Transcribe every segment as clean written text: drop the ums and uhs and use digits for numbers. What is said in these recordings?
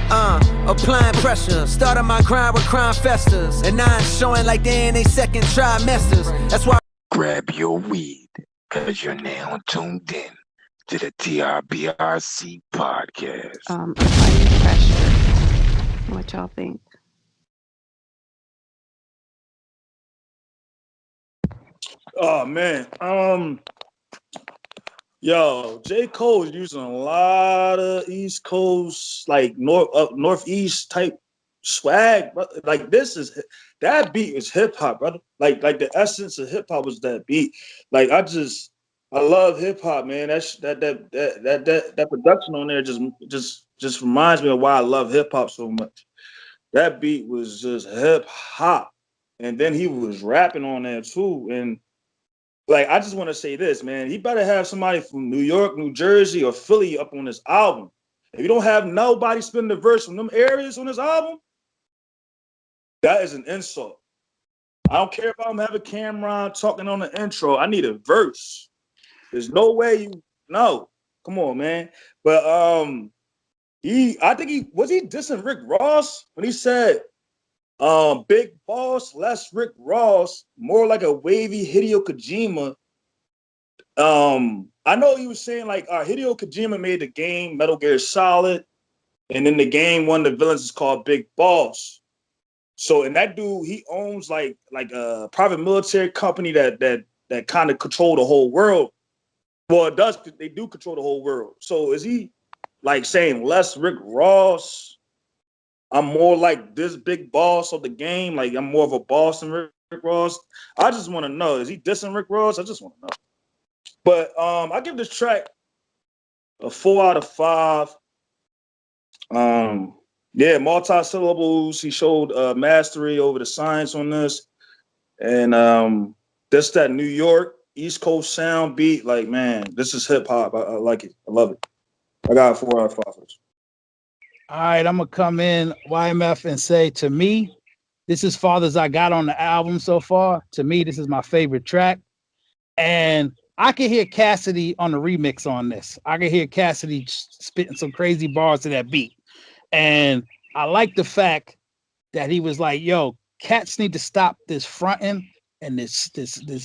Applying pressure. Started my grind with crime festers. And now it's showing like they in their second trimesters. That's why. Grab your weed, cause you're now tuned in to the TRBRC podcast. Applyin Pressure. What y'all think? Oh man. Yo, J Cole is using a lot of East Coast, like Northeast type swag, bro. Like that beat is hip hop, brother. Like the essence of hip hop was that beat. Like I love hip hop, man. That production on there just reminds me of why I love hip hop so much. That beat was just hip hop, and then he was rapping on there too, and. Like, I just want to say this, man. He better have somebody from New York, New Jersey, or Philly up on this album. If you don't have nobody spin the verse from them areas on this album, that is an insult. I don't care if I'm having Cameron talking on the intro. I need a verse. There's no way no. Come on, man. But I think he dissing Rick Ross when he said Big Boss, less Rick Ross, more like a wavy Hideo Kojima. I know he was saying like Hideo Kojima made the game Metal Gear Solid, and then the game one of the villains is called Big Boss. So, and that dude, he owns like a private military company that kind of control the whole world. Well, they do control the whole world. So is he like saying less Rick Ross? I'm more like this big boss of the game. Like I'm more of a boss than Rick Ross. I just want to know, is he dissing Rick Ross? I just want to know. But I give this track a 4 out of 5. Yeah, multi-syllables. He showed mastery over the science on this. And that's that New York East Coast sound beat. Like, man, this is hip hop. I like it. I love it. I got a 4 out of 5 for this. All right, I'm gonna come in YMF and say, to me, this is farthest I got on the album so far. To me, this is my favorite track, and I can hear Cassidy on the remix on this. I can hear Cassidy spitting some crazy bars to that beat, and I like the fact that he was like, "Yo, cats need to stop this fronting and this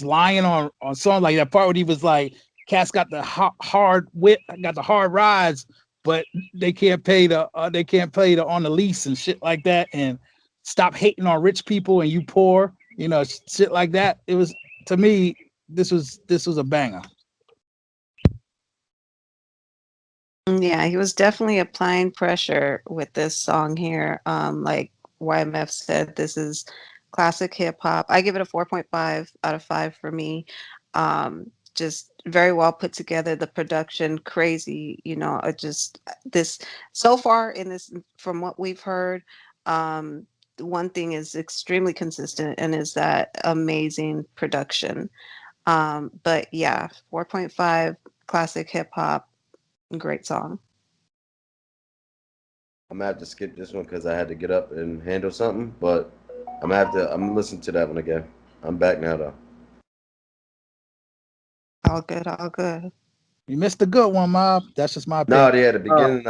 lying on songs like that part where he was like, cats got the hard whip, got the hard rides." But they can't pay the on the lease and shit like that, and stop hating on rich people and you poor, shit like that. It was, to me, this was a banger. Yeah, he was definitely applying pressure with this song here. Like YMF said, this is classic hip hop. I give it a 4.5 out of 5 for me. Just very well put together. The production, crazy, this so far in this, from what we've heard, one thing is extremely consistent and is that amazing production. But yeah, 4.5, classic hip hop, great song. I'm gonna have to skip this one because I had to get up and handle something, but I'm gonna listen to that one again. I'm back now though. All good, all good. You missed a good one, Mob. That's just my opinion. No, yeah, the beginning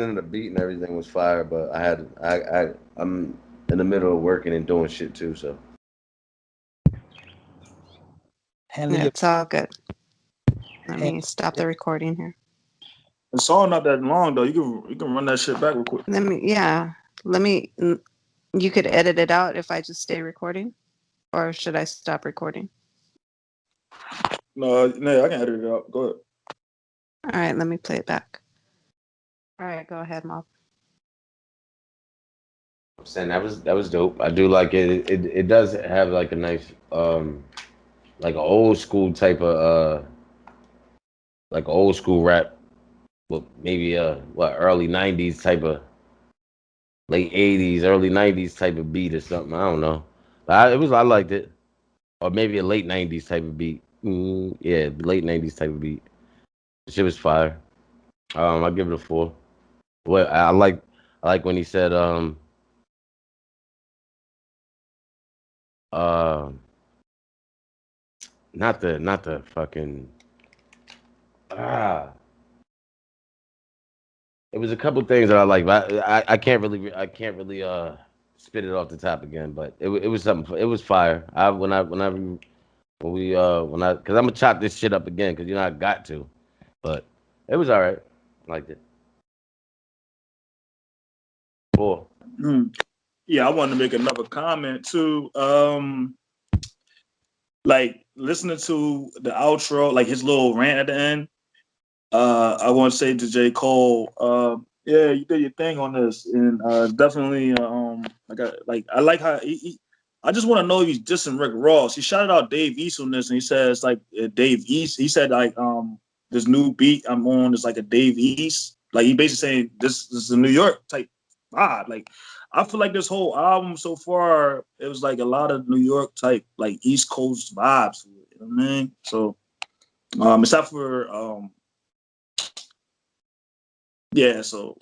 of the beat and everything was fire, but I'm in the middle of working and doing shit too, so. It's all good. Let me stop the recording here. The song not that long though. You can run that shit back real quick. You could edit it out if I just stay recording, or should I stop recording? No, I can edit it out. Go ahead. All right, let me play it back. All right, go ahead, Mob. I'm saying that was dope. I do like it. It does have like a nice like an old school type of like old school rap, but maybe early 90s type of, late 80s, early 90s type of beat or something. I don't know. But I liked it. Or maybe a late 90s type of beat. Yeah, late 90s type of beat. The shit was fire. I give it a 4. Well, I like when he said not the fucking It was a couple things that I like, but I can't really spit it off the top again. But it was something. It was fire. Because I'm gonna chop this shit up again because I got to. But it was all right. I liked it. 4. Yeah, I wanted to make another comment too. Like listening to the outro, like his little rant at the end. I want to say to J Cole, yeah, you did your thing on this, and definitely, I like how I just want to know if he's dissing Rick Ross. He shouted out Dave East on this, and he says like Dave East. He said like this new beat I'm on is like a Dave East. Like he basically saying this is a New York type vibe. Like I feel like this whole album so far, it was like a lot of New York type like East Coast vibes. You know what I mean? So except for yeah, so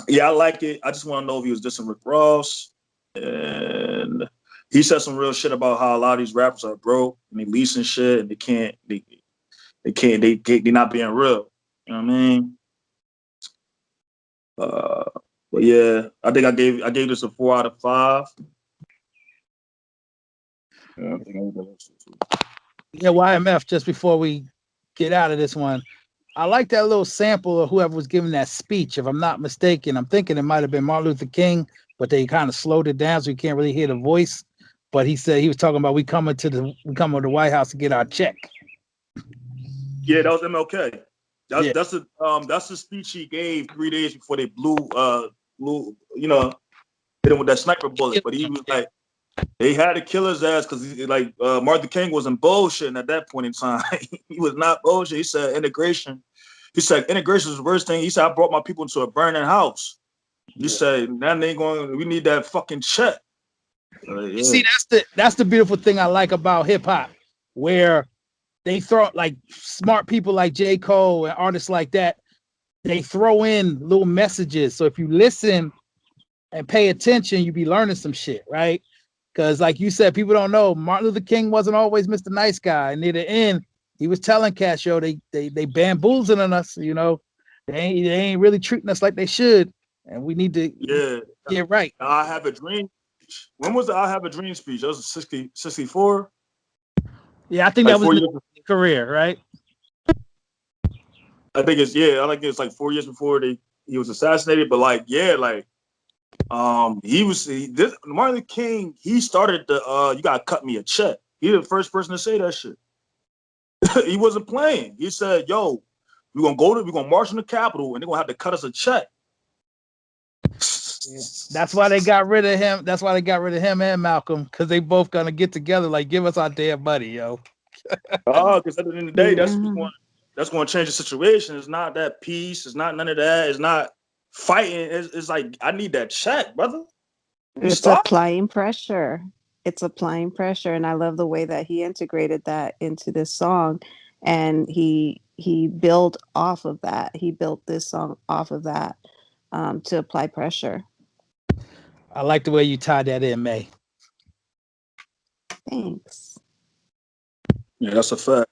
yeah, I like it. I just want to know if he was dissing Rick Ross. And he said some real shit about how a lot of these rappers are broke and they leasing shit and they're not being real. You know what I mean? But yeah, I think I gave this a 4 out of 5. Yeah, I think I gave this a 2. Yeah, YMF, just before we get out of this one, I like that little sample of whoever was giving that speech. If I'm not mistaken, I'm thinking it might have been Martin Luther King, but they kind of slowed it down so you can't really hear the voice. But he said he was talking about we coming to the White House to get our check. Yeah, that was MLK. Yeah. That's the speech he gave 3 days before they blew hit him with that sniper bullet. But he was like, they had to kill his ass because like Martin King wasn't bullshitting at that point in time. He was not bullshit. He said integration. He said integration is the worst thing. He said I brought my people into a burning house. He said now they ain't going. We need that fucking check. Yeah. See, that's the beautiful thing I like about hip hop, where they throw like smart people like J. Cole and artists like that. They throw in little messages. So if you listen and pay attention, you be learning some shit, right? Because like you said, people don't know Martin Luther King wasn't always Mr. Nice Guy. And near the end, he was telling cats, yo, they bamboozling us, they ain't really treating us like they should. And we need to get right. I have a dream. When was the I have a dream speech? That was 64. Yeah, I think that was his career, right? I think it's like 4 years before he was assassinated. But like, Martin Luther King, he started the you gotta cut me a check. He the first person to say that shit. He wasn't playing. He said, yo, we're gonna march in the Capitol and they're gonna have to cut us a check. That's why they got rid of him. That's why they got rid of him and Malcolm, because they both gonna get together, like, give us our damn money, yo. Because at the end of the day, that's going to change the situation. It's not that peace. It's not none of that. It's not fighting. It's like, I need that check, brother. It's applying pressure. It's applying pressure. And I love the way that he integrated that into this song. And he built off of that. He built this song off of that to apply pressure. I like the way you tied that in, May. Thanks. Yeah, that's a fact.